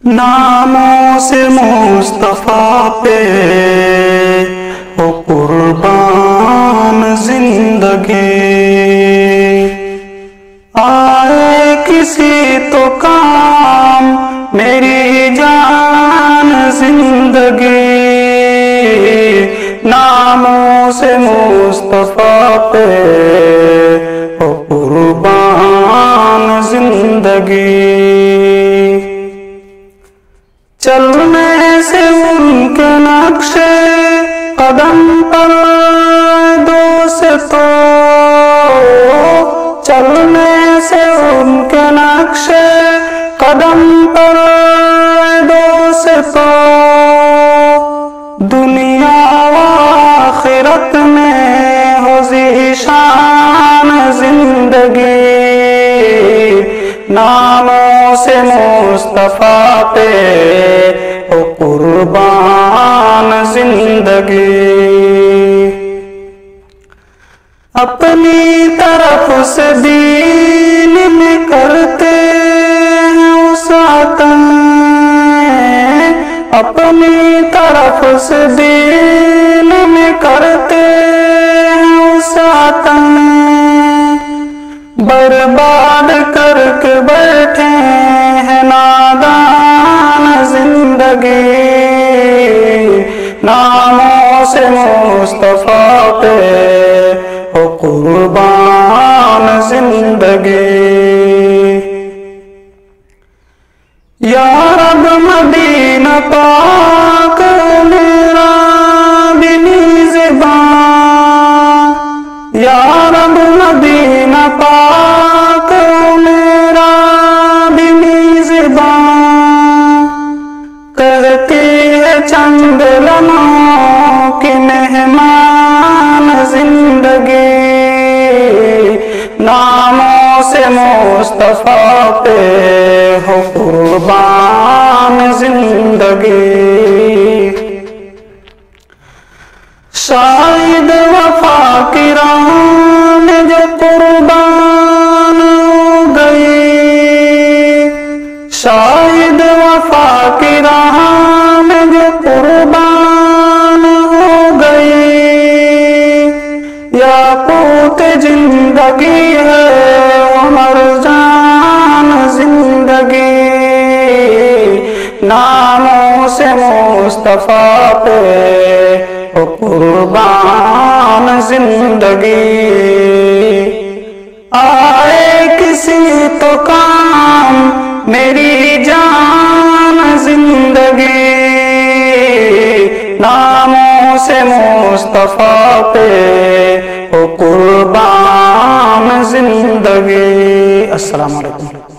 नामों से मुस्तफा पे हो कुर्बान जिंदगी। आए किसी तो काम मेरी जान जिंदगी। नामों से मुस्तफा पे हो कुर्बान जिंदगी। चलने से उनके नक्शे कदम पर दोस्त तो, चलने से उनके नक्शे कदम पर दोस्त तो, दुनिया व आखिरत में हो ज़ीशान जिंदगी। नामों से मुस्तफा पे हो कुर्बान जिंदगी। अपनी तरफ से दीन में करते हैं उसातन, अपनी तरफ से दीन में करते हैं उसातन। बर्बाद करके बैठे हैं नादान जिंदगी। नामों से मुस्तफा पे हो कुर्बान जिंदगी। या रब मदीना पाक मेरा बिनी ज़बान, या रब मदीना पाक मेरा बिनी ज़बान। कहती है चंद लम्हों की मेहमान जिंदगी। नामों से मुस्तफा पे हो कुर्बान जिंदगी। शायद वफा की राह में जो कुर्बान हो गई, शायद वफा की राह में जो कुर्बान हो गई। याकूत जिंदगी है उमर जान जिंदगी। नामों से मुस्तफा पे हो कुर्बान जिंदगी। आए किसी तो काम मेरी जान जिंदगी। नामों से मुस्तफा पे हो कुर्बान जिंदगी। अस्सलाम वालेकुम।